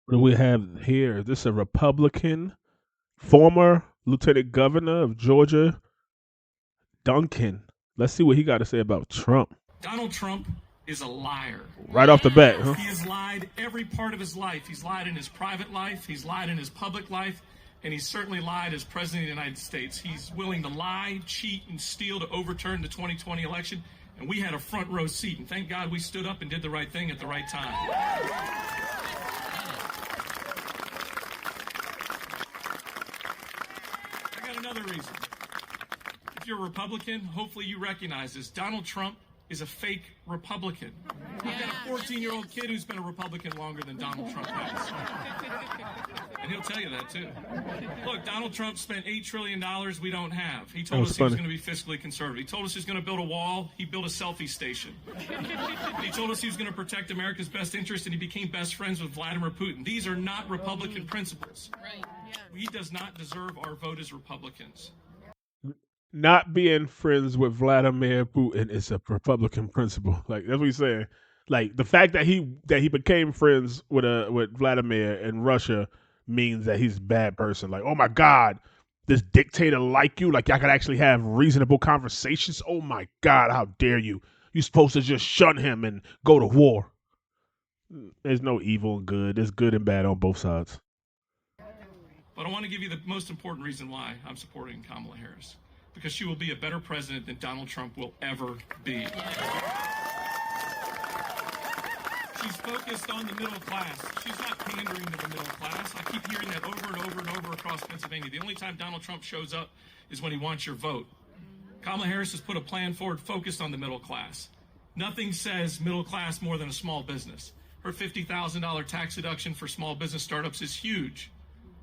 What do we have here? This is a Republican, former Lieutenant Governor of Georgia, Duncan. Let's see what he got to say about Trump. Donald Trump is a liar. Right off the bat, huh? He has lied every part of his life. He's lied in his private life, he's lied in his public life, and he's certainly lied as President of the United States. He's willing to lie, cheat, and steal to overturn the 2020 election, and we had a front row seat, and thank God we stood up and did the right thing at the right time. I got another reason. If you're a Republican, hopefully you recognize this. Donald Trump is a fake Republican. I've got a 14-year-old kid who's been a Republican longer than Donald Trump has. And he'll tell you that, too. Look, Donald Trump spent $8 trillion we don't have. He told us he was going to be fiscally conservative. He told us he was going to build a wall. He built a selfie station. He told us he was going to protect America's best interest, and he became best friends with Vladimir Putin. These are not Republican principles. Right. Yeah. He does not deserve our vote as Republicans. Not being friends with Vladimir Putin is a Republican principle. Like that's what he's saying. Like the fact that he became friends with Vladimir and Russia means that he's a bad person. Like, oh my God, this dictator like you? Like y'all could actually have reasonable conversations? Oh my God, how dare you? You're supposed to just shun him and go to war. There's no evil and good. There's good and bad on both sides. But I want to give you the most important reason why I'm supporting Kamala Harris. Because she will be a better president than Donald Trump will ever be. She's focused on the middle class. She's not pandering to the middle class. I keep hearing that over and over and over across Pennsylvania. The only time Donald Trump shows up is when he wants your vote. Kamala Harris has put a plan forward focused on the middle class. Nothing says middle class more than a small business. Her $50,000 tax deduction for small business startups is huge.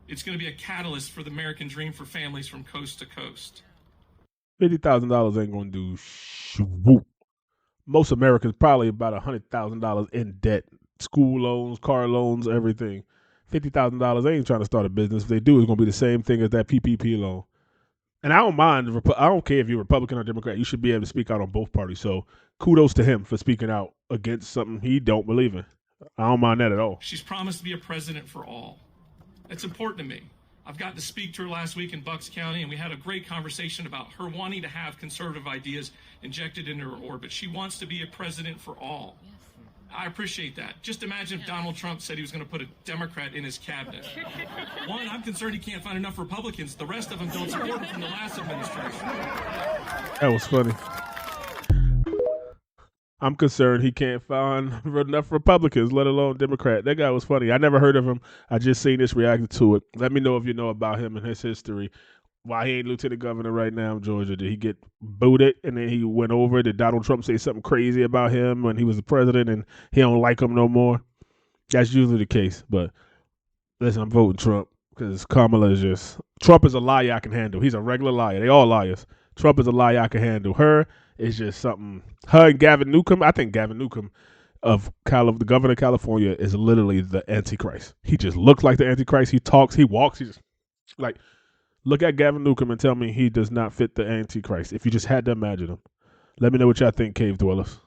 It's going to be a catalyst for the American dream for families from coast to coast. $50,000 ain't gonna do swoop. Most Americans probably about $100,000 in debt, school loans, car loans, everything. $50,000 they ain't trying to start a business. If they do, it's gonna be the same thing as that PPP loan. And I don't mind. I don't care if you're Republican or Democrat. You should be able to speak out on both parties. So kudos to him for speaking out against something he don't believe in. I don't mind that at all. She's promised to be a president for all. That's important to me. I've gotten to speak to her last week in Bucks County, and we had a great conversation about her wanting to have conservative ideas injected into her orbit. She wants to be a president for all. Yes. I appreciate that. Just imagine if Donald Trump said he was going to put a Democrat in his cabinet. One, I'm concerned he can't find enough Republicans. The rest of them don't support him from the last administration. That was funny. I'm concerned he can't find enough Republicans, let alone Democrat. That guy was funny. I never heard of him. I just seen this reacting to it. Let me know if you know about him and his history. Why he ain't lieutenant governor right now in Georgia. Did he get booted and then he went over? Did Donald Trump say something crazy about him when he was the president and he don't like him no more? That's usually the case. But listen, I'm voting Trump because Kamala is just... Trump is a liar I can handle. He's a regular liar. They all liars. Trump is a liar I can handle. Her is just something. Her and Gavin Newsom, I think Gavin Newsom the governor of California is literally the Antichrist. He just looks like the Antichrist. He talks, he walks. He just like, look at Gavin Newsom and tell me he does not fit the Antichrist. If you just had to imagine him. Let me know what y'all think, Cave Dwellers.